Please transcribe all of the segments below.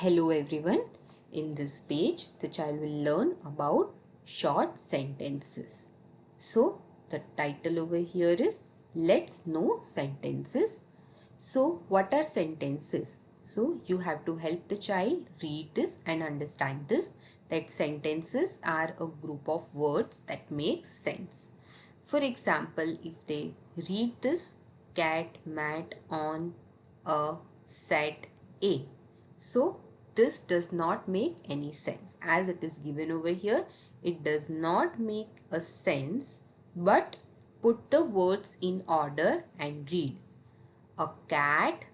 Hello everyone. In this page, the child will learn about short sentences. So, the title over here is Let's Know Sentences. So, what are sentences? So, you have to help the child read this and understand this, that sentences are a group of words that make sense. For example, if they read this, cat, mat, on, a, set, a. So this does not make any sense. As it is given over here, it does not make a sense, but put the words in order and read. A cat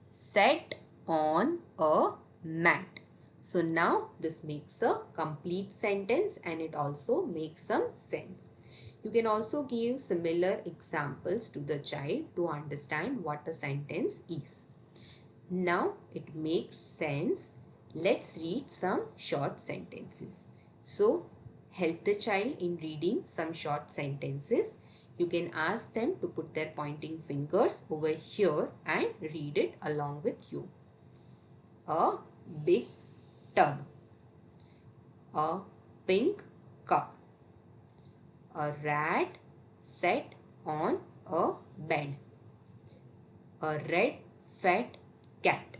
sat on a mat. So now this makes a complete sentence and it also makes some sense. You can also give similar examples to the child to understand what a sentence is. Now it makes sense. Let's read some short sentences. So help the child in reading some short sentences. You can ask them to put their pointing fingers over here and read it along with you. A big tub. A pink cup. A rat sat on a bed. A red fat cat.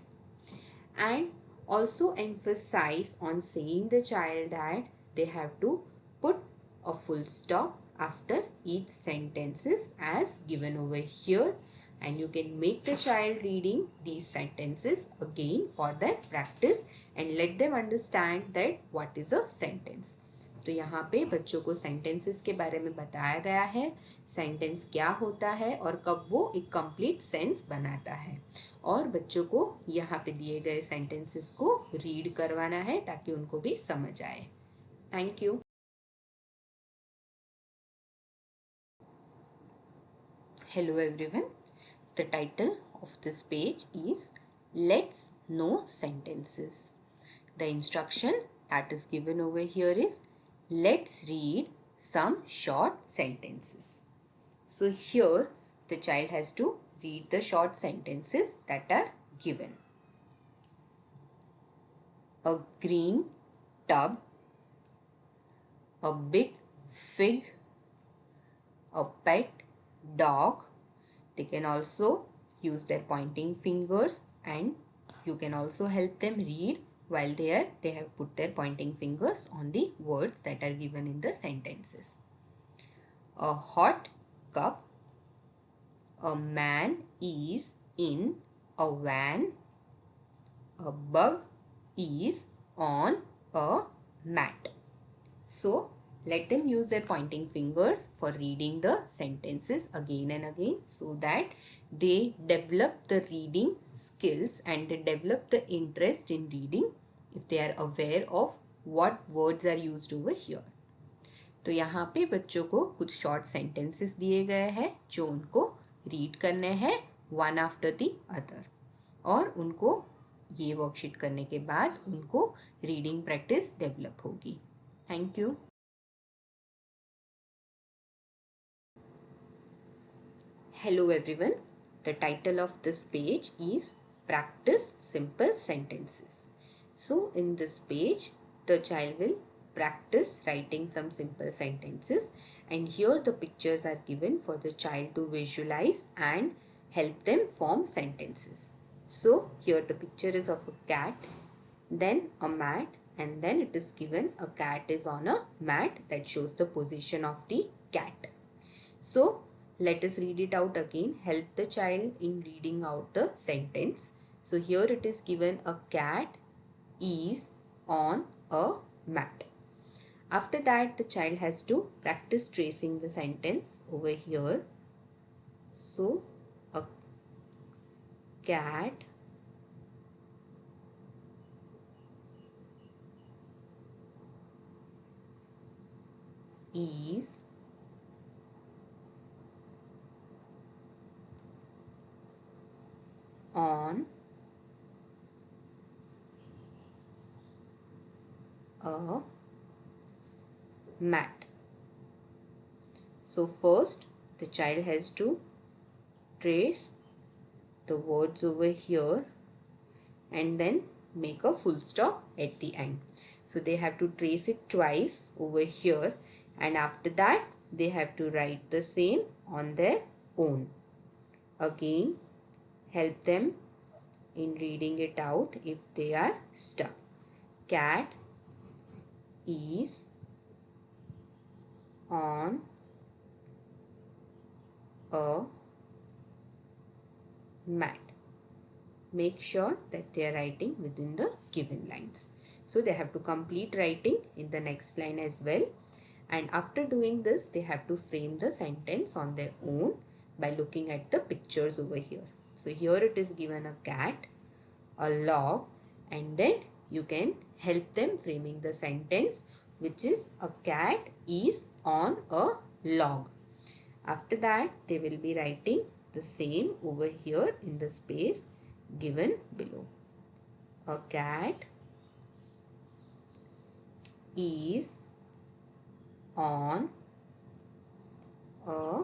And also emphasize on saying the child that they have to put a full stop after each sentences as given over here, and you can make the child reading these sentences again for their practice and let them understand that what is a sentence. तो यहाँ पे बच्चों को sentences के बारे में बताया गया है, सेंटेंस क्या होता है और कब वो एक कंप्लीट सेंस बनाता है, और बच्चों को यहाँ पे दिए गए सेंटेंसेस को रीड करवाना है ताकि उनको भी समझ आए. Thank you. Hello everyone. The title of this page is Let's Know Sentences. The instruction that is given over here is let's read some short sentences. So here the child has to read the short sentences that are given. A green tub, a big fig, a pet dog. They can also use their pointing fingers and you can also help them read while they have put their pointing fingers on the words that are given in the sentences. A hot cup. A man is in a van. A bug is on a mat. So let them use their pointing fingers for reading the sentences again and again so that they develop the reading skills and they develop the interest in reading if they are aware of what words are used over here. तो यहाँ पे बच्चों को कुछ short sentences दिए गए हैं जो उनको रीड करने हैं वन आफ्टर द अदर, और उनको ये वर्कशीट करने के बाद उनको रीडिंग प्रैक्टिस डेवलप होगी. Thank you. Hello everyone. The title of this page is Practice Simple Sentences. So in this page, the child will practice writing some simple sentences, and here the pictures are given for the child to visualize and help them form sentences. So here the picture is of a cat, then a mat, and then it is given a cat is on a mat that shows the position of the cat. So let us read it out again. Help the child in reading out the sentence. So here it is given a cat is on a mat. After that the child has to practice tracing the sentence over here. So a cat is on a mat. So first the child has to trace the words over here and then make a full stop at the end. So they have to trace it twice over here, and after that they have to write the same on their own. Again, help them in reading it out if they are stuck. Cat is on a mat. Make sure that they are writing within the given lines. So they have to complete writing in the next line as well. And after doing this, they have to frame the sentence on their own by looking at the pictures over here. So here it is given a cat, a log, and then you can help them framing the sentence, which is a cat is on a log. After that, they will be writing the same over here in the space given below. A cat is on a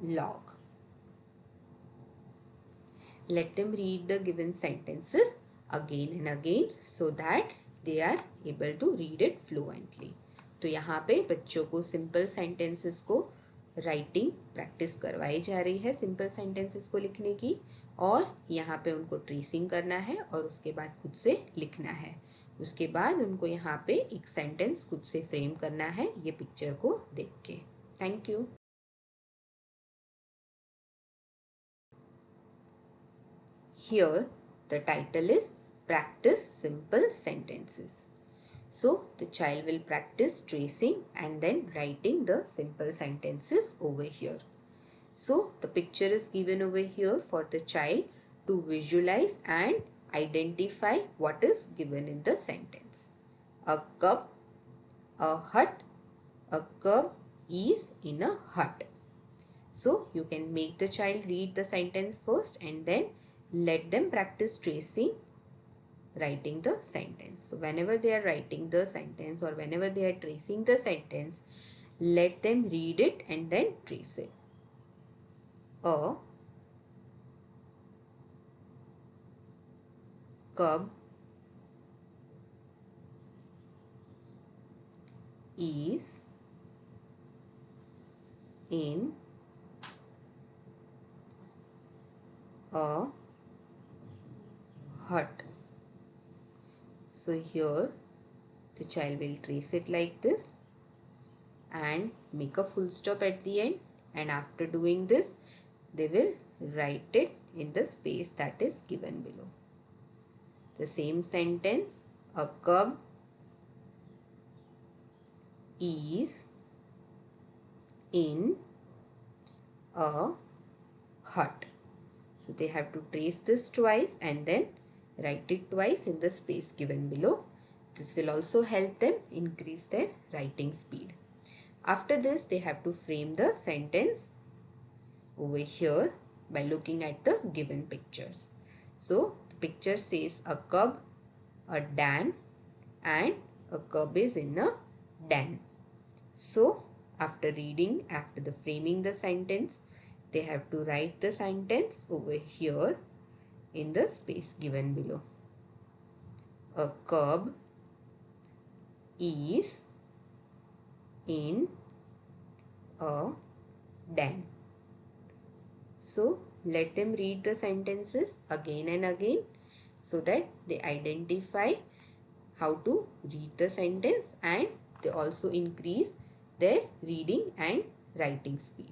log. Let them read the given sentences again and again so that they are able to read it fluently. तो यहाँ पे बच्चों को simple sentences को writing practice करवाई जा रही है, सिंपल सेंटेंसेस को लिखने की, और यहाँ पे उनको ट्रेसिंग करना है और उसके बाद खुद से लिखना है. उसके बाद उनको यहाँ पे एक सेंटेंस खुद से फ्रेम करना है ये पिक्चर को देख के. Thank you. Here the title is Practice Simple Sentences. So the child will practice tracing and then writing the simple sentences over here. So the picture is given over here for the child to visualize and identify what is given in the sentence. A cub, a hut, a cub is in a hut. So you can make the child read the sentence first and then let them practice tracing, writing the sentence. So whenever they are writing the sentence or whenever they are tracing the sentence, let them read it and then trace it. A cub is in a hut. So here the child will trace it like this and make a full stop at the end, and after doing this they will write it in the space that is given below. The same sentence, a cub is in a hut. So they have to trace this twice and then write it twice in the space given below. This will also help them increase their writing speed. After this, they have to frame the sentence over here by looking at the given pictures. So the picture says a cub, a dan, and a cub is in a den. So after reading, after the framing the sentence, they have to write the sentence over here in the space given below. A cub is in a den. So let them read the sentences again and again so that they identify how to read the sentence and they also increase their reading and writing speed.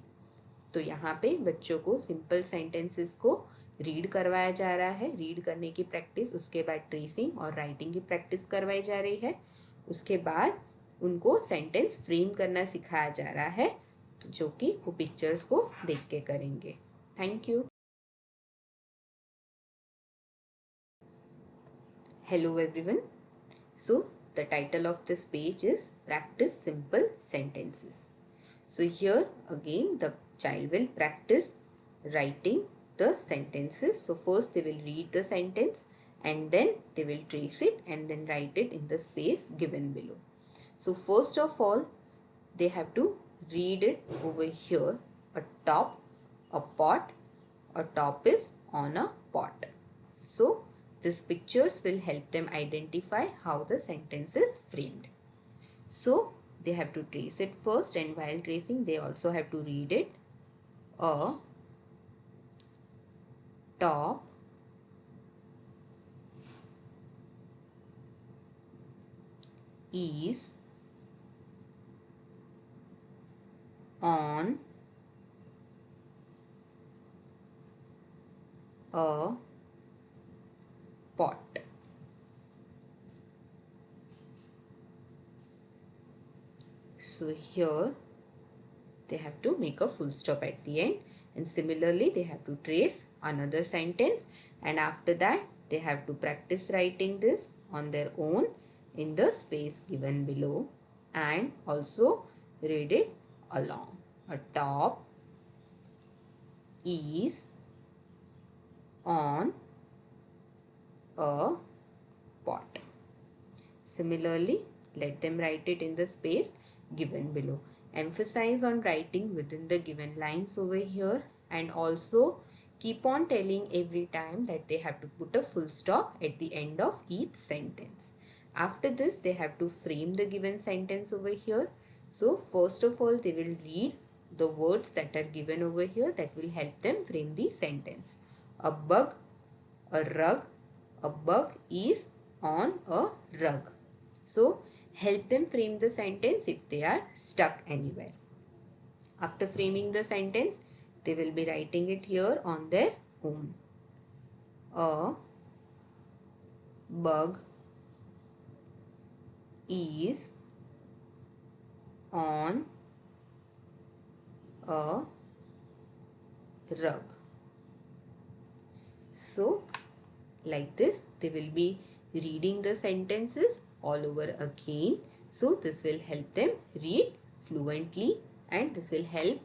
तो यहाँ पे बच्चों को simple sentences को read करवाया जा रहा है, रीड करने की प्रैक्टिस, उसके बाद ट्रेसिंग और राइटिंग की प्रैक्टिस करवाई जा रही है. उसके बाद उनको सेंटेंस फ्रेम करना सिखाया जा रहा है, जो कि वो पिक्चर्स को देख के करेंगे. Thank you. Hello everyone. So the title of this page is Practice Simple Sentences. So here again the child will practice writing the sentences. So first they will read the sentence and then they will trace it and then write it in the space given below. So first of all they have to read it over here. A top, a pot, a top is on a pot. So These pictures will help them identify how the sentence is framed. So they have to trace it first, and while tracing they also have to read it. A top is on a pot. So here they have to make a full stop at the end, and similarly they have to trace another sentence, and after that they have to practice writing this on their own in the space given below and also read it along. A top is on a pot. Similarly, let them write it in the space given below. Emphasize on writing within the given lines over here, and also keep on telling every time that they have to put a full stop at the end of each sentence. After this, they have to frame the given sentence over here. So first of all, they will read the words that are given over here that will help them frame the sentence. A bug, a rug. A bug is on a rug. So help them frame the sentence if they are stuck anywhere. After framing the sentence, they will be writing it here on their own. A bug is on a rug. So like this, they will be reading the sentences all over again. So this will help them read fluently, and this will help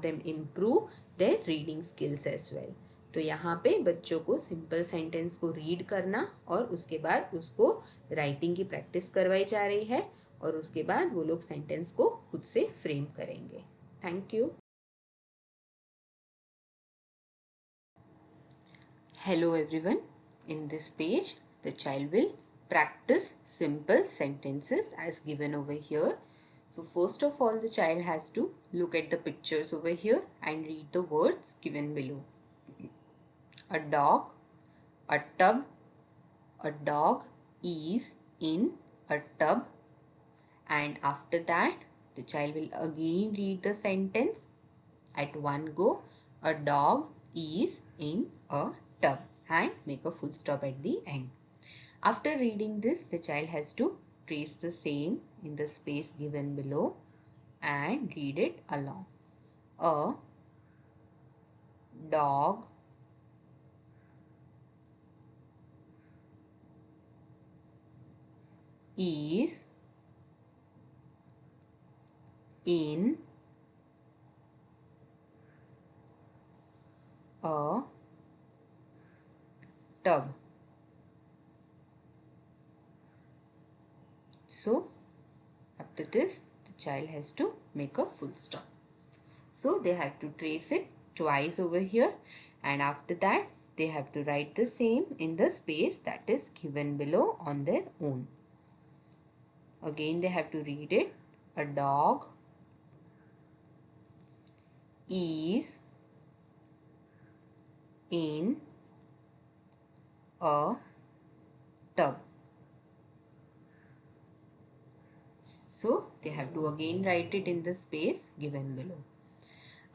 them improve their reading skills as well. तो यहाँ पे बच्चों को simple sentence को read करना और उसके बाद उसको राइटिंग की प्रैक्टिस करवाई जा रही है, और उसके बाद वो लोग सेंटेंस को खुद से फ्रेम करेंगे. Thank you. Hello everyone. In this page, the child will practice simple sentences as given over here. So first of all, the child has to look at the pictures over here and read the words given below. A dog, a tub. A dog is in a tub. And after that, the child will again read the sentence at one go. A dog is in a tub, and make a full stop at the end. After reading this, the child has to trace the same in the space given below and read it along. A dog is in a tub. So after this, the child has to make a full stop. So they have to trace it twice over here, and after that they have to write the same in the space that is given below on their own. Again they have to read it. A dog is in a tub. So they have to again write it in the space given below.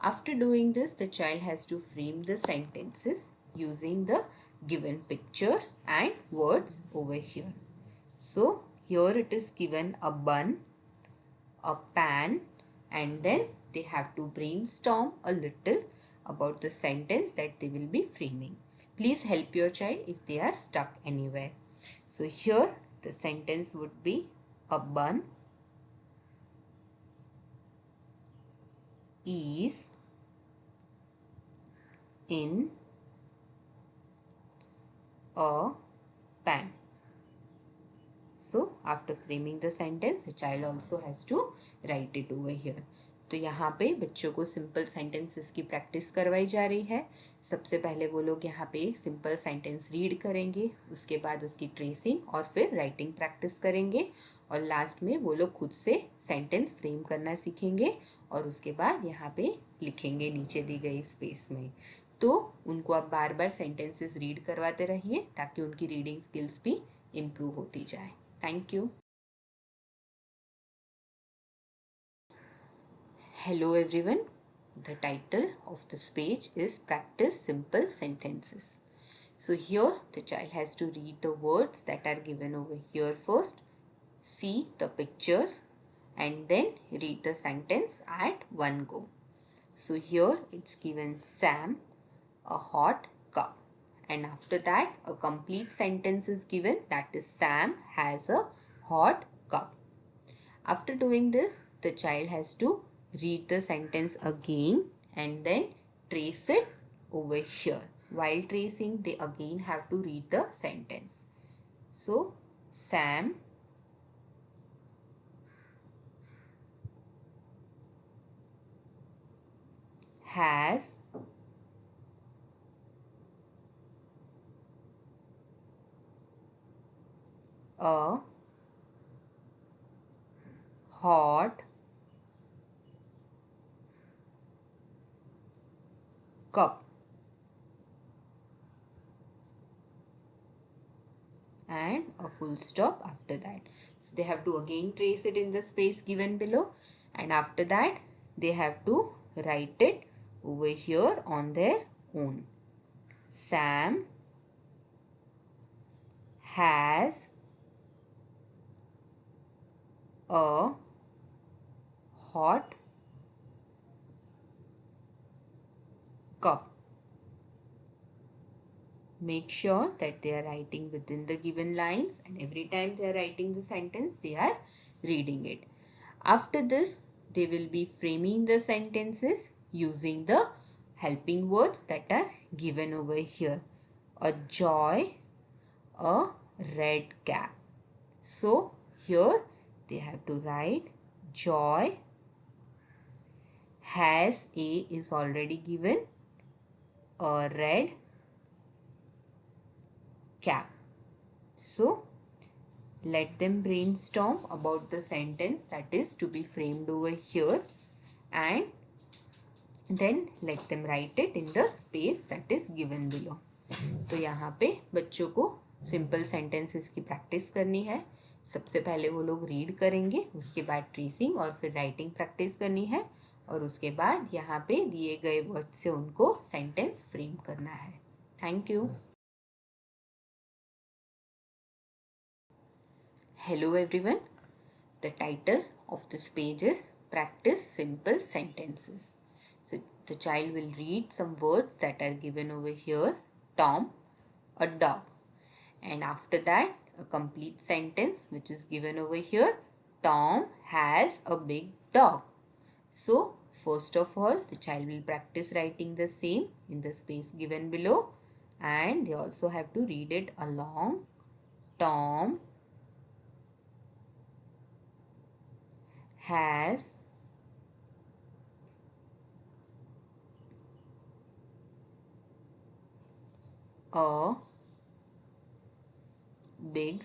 After doing this, the child has to frame the sentences using the given pictures and words over here. So here it is given a bun, a pan, and then they have to brainstorm a little about the sentence that they will be framing. Please help your child if they are stuck anywhere. So here the sentence would be a bun is in a pan. So after framing the sentence, the child also has to write it over here. तो यहाँ पे बच्चों को simple sentences की practice करवाई जा रही है। सबसे पहले वो लोग यहाँ पे सिंपल सेंटेंस रीड करेंगे, उसके बाद उसकी ट्रेसिंग और फिर राइटिंग प्रैक्टिस करेंगे, और लास्ट में वो लोग खुद से सेंटेंस फ्रेम करना सीखेंगे और उसके बाद यहाँ पे लिखेंगे नीचे दी गई स्पेस में। तो उनको आप बार बार सेंटेंसेस रीड करवाते रहिए ताकि उनकी रीडिंग स्किल्स भी इम्प्रूव होती जाए। Thank you. Hello everyone. The title of this page is Practice Simple Sentences. So here the child has to read the words that are given over here first, see the pictures, and then read the sentence at one go. So here it's given Sam a hot cup, and after that a complete sentence is given, that is Sam has a hot cup. After doing this, the child has to read the sentence again and then trace it over here. While tracing, they again have to read the sentence. So, Sam has a hot cup and a full stop after that. So they have to again trace it in the space given below, and after that they have to write it over here on their own. Sam has a hot cup. Make sure that they are writing within the given lines, and every time they are writing the sentence, they are reading it. After this, they will be framing the sentences using the helping words that are given over here. A joy, a red cap. So, here they have to write joy has a is already given, a red cap. So, let them brainstorm about the sentence that is to be framed over here, and then let them write it in the space that is given below. तो यहाँ पे बच्चों को simple sentences की practice करनी है। सबसे पहले वो लोग रीड करेंगे, उसके बाद ट्रेसिंग और फिर राइटिंग प्रैक्टिस करनी है, और उसके बाद यहाँ पे दिए गए वर्ड से उनको सेंटेंस फ्रेम करना है। Thank you. Hello everyone. The title of this page is Practice Simple Sentences. So the child will read some words that are given over here. Tom, a dog. And after that, a complete sentence which is given over here. Tom has a big dog. So first of all, the child will practice writing the same in the space given below, and they also have to read it along. Tom has a big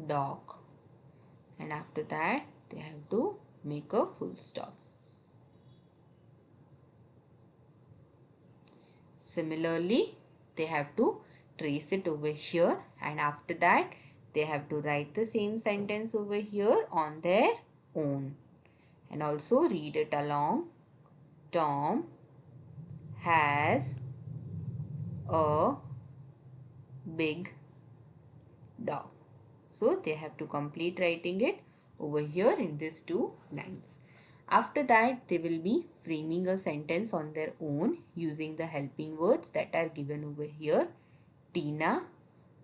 dog, and after that they have to make a full stop. Similarly, they have to trace it over here, and after that they have to write the same sentence over here on their own, and also read it along. Tom has a big dog. So they have to complete writing it over here in these two lines. After that, they will be framing a sentence on their own using the helping words that are given over here. Tina,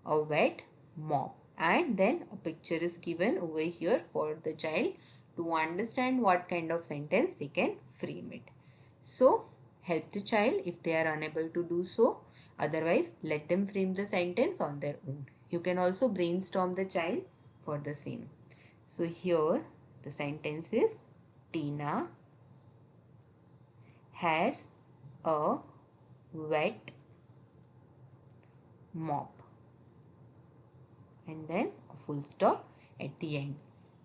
a wet mop. And then a picture is given over here for the child to understand what kind of sentence they can frame it. So, help the child if they are unable to do so. Otherwise, let them frame the sentence on their own You can also brainstorm the child for the same. So here the sentence is Tina has a wet mop and then a full stop at the end.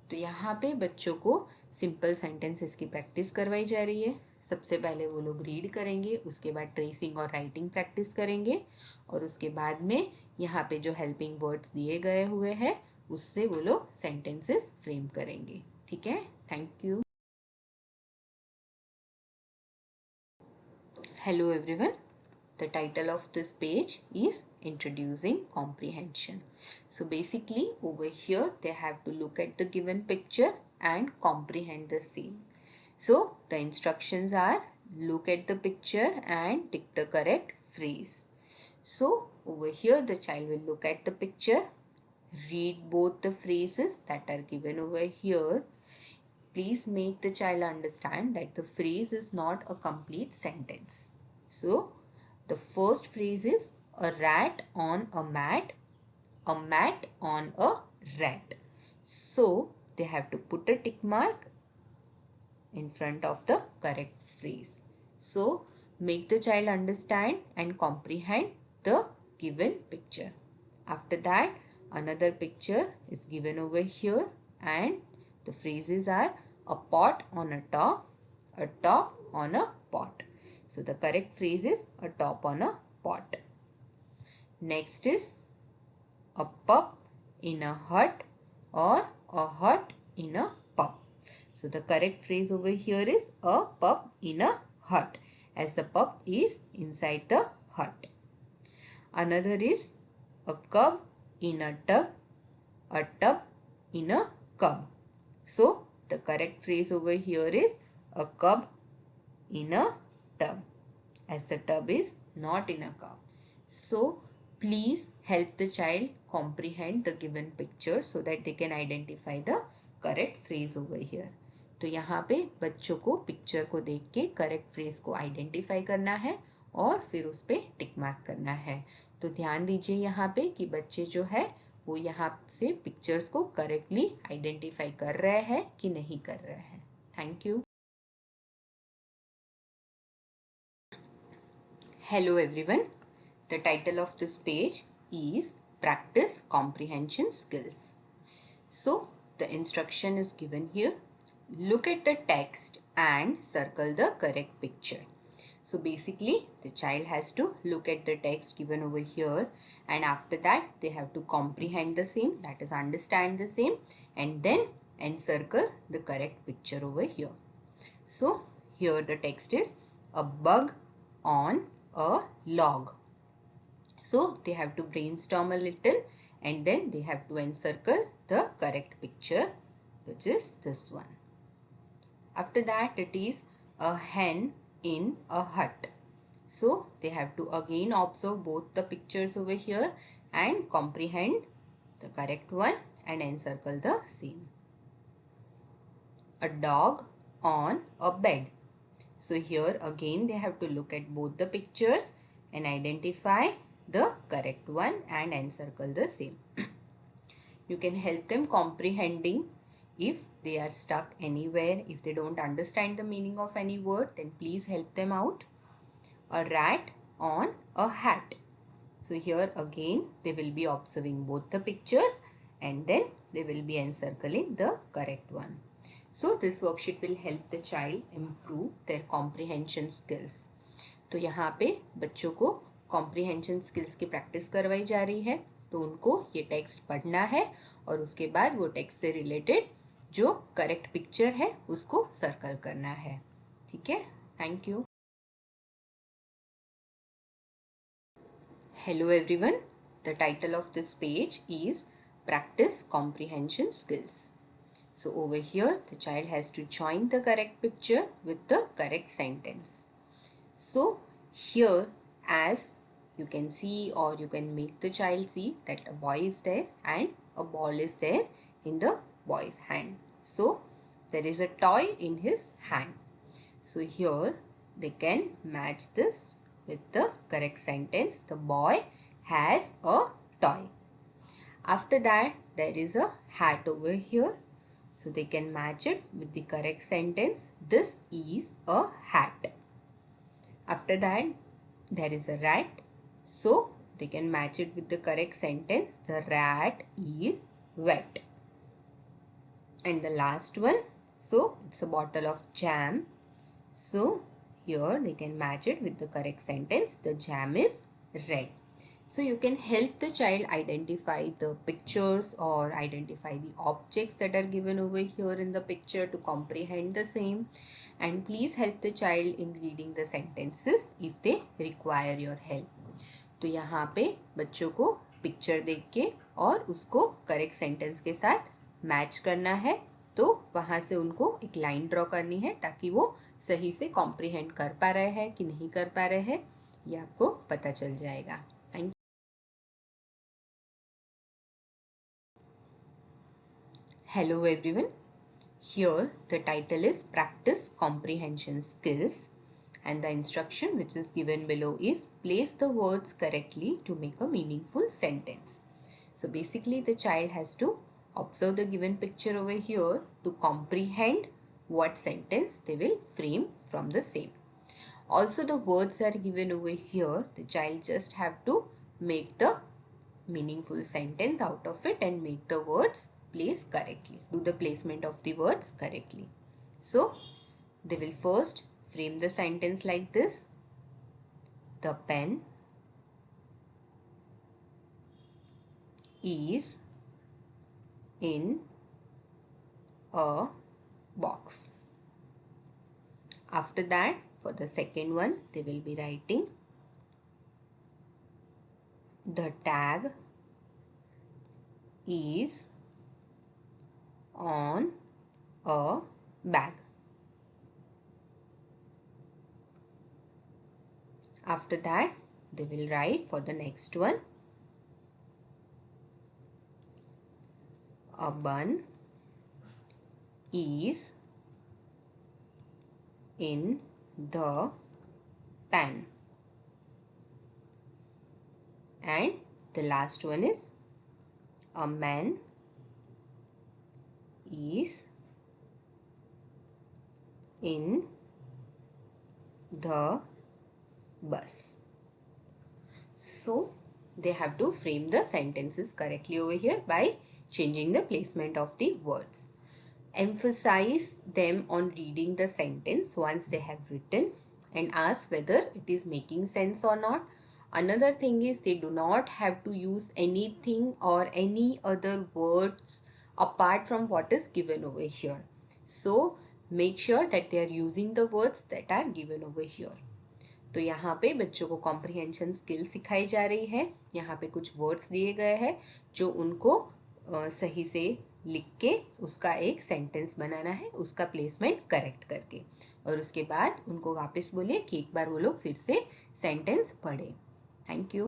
तो यहाँ पे बच्चों को simple sentences की practice करवाई जा रही है. सबसे पहले वो लोग रीड करेंगे, उसके बाद ट्रेसिंग और राइटिंग प्रैक्टिस करेंगे और उसके बाद में यहाँ पे जो हेल्पिंग वर्ड्स दिए गए हुए हैं उससे वो लोग सेंटेंसेस फ्रेम करेंगे. ठीक है, thank you. Hello everyone. The title of this page is Introducing Comprehension. So basically over here they have to look at the given picture and comprehend the same. So the instructions are look at the picture and tick the correct phrase. So over here the child will look at the picture, read both the phrases that are given over here. Please make the child understand that the phrase is not a complete sentence. So, the first phrase is a rat on a mat on a rat. So, they have to put a tick mark in front of the correct phrase. So, make the child understand and comprehend the given picture. After that, another picture is given over here and the phrases are a pot on a top on a pot. So, the correct phrase is a top on a pot. Next is a pup in a hut or a hut in a pup. So, the correct phrase over here is a pup in a hut as the pup is inside the hut. Another is a cub in a tub in a cub. So, the correct phrase over here is a cub in a tub as the tub is not in a cup. So, please help the child comprehend the given picture so that they can identify the correct phrase over here. तो यहाँ पे बच्चों को picture को देख के correct phrase को identify करना है और फिर उस पर टिक मार्क करना है. तो ध्यान दीजिए यहाँ पे कि बच्चे जो है वो यहाँ से पिक्चर्स को करेक्टली आइडेंटिफाई कर रहे हैं कि नहीं कर रहे हैं. Thank you. Hello everyone. The title of this page is Practice Comprehension Skills. So the instruction is given here. Look at the text and circle the correct picture. So basically the child has to look at the text given over here and after that they have to comprehend the same, that is understand the same, and then encircle the correct picture over here. So here the text is a bug on a log. So they have to brainstorm a little and then they have to encircle the correct picture, which is this one. After that it is a hen in a hut. So they have to again observe both the pictures over here and comprehend the correct one and encircle the same. A dog on a bed. So here again they have to look at both the pictures and identify the correct one and encircle the same. You can help them comprehending if they are stuck anywhere, if they don't understand the meaning of any word, then please help them out. A rat on a hat. So here again they will be observing both the pictures and then they will be encircling the correct one. So this worksheet will help the child improve their comprehension skills. तो यहाँ पे बच्चों को comprehension skills की practice करवाई जा रही है. तो उनको ये टेक्स्ट पढ़ना है और उसके बाद वो टेक्स्ट से रिलेटेड जो करेक्ट पिक्चर है उसको सर्कल करना है. ठीक है, thank you. Hello everyone. The title of this page is Practice Comprehension Skills. So over here the child has to join the correct picture with the correct sentence. So here as you can see or you can make the child see that a boy is there and a ball is there in the boy's hand. So there is a toy in his hand. So here they can match this with the correct sentence. The boy has a toy. After that, there is a hat over here. So they can match it with the correct sentence. This is a hat. After that, there is a rat. So they can match it with the correct sentence. The rat is wet. And the last one, so it's a bottle of jam. So here they can match it with the correct sentence. The jam is red. So you can help the child identify the pictures or identify the objects that are given over here in the picture to comprehend the same. And please help the child in reading the sentences if they require your help. तो यहाँ पे बच्चों को picture देख के और उसको correct sentence के साथ मैच करना है. तो वहाँ से उनको एक लाइन ड्रॉ करनी है ताकि वो सही से कॉम्प्रिहेंड कर पा रहे हैं कि नहीं कर पा रहे हैं ये आपको पता चल जाएगा. Thank you. Hello everyone. Here the title is Practice Comprehension Skills and the instruction which is given below is place the words correctly to make a meaningful sentence. So basically the child has to observe the given picture over here to comprehend what sentence they will frame from the same. Also the words are given over here. The child just have to make the meaningful sentence out of it and make the words place correctly. Do the placement of the words correctly. So they will first frame the sentence like this. The pen is in a box. After that, for the second one, they will be writing the tag is on a bag. After that, they will write for the next one, a bun is in the pan. And the last one is, a man is in the bus. So they have to frame the sentences correctly over here by changing the placement of the words. Emphasize them on reading the sentence once they have written and ask whether it is making sense or not. Another thing is they do not have to use anything or any other words apart from what is given over here. So make sure that they are using the words that are given over here. तो यहाँ पे बच्चों को comprehension skill सिखाई जा रही है. यहाँ पे कुछ वर्ड्स दिए गए हैं जो उनको सही से लिख के उसका एक सेंटेंस बनाना है, उसका प्लेसमेंट करेक्ट करके. और उसके बाद उनको वापस बोलिए कि एक बार वो लोग फिर से सेंटेंस पढ़े. Thank you.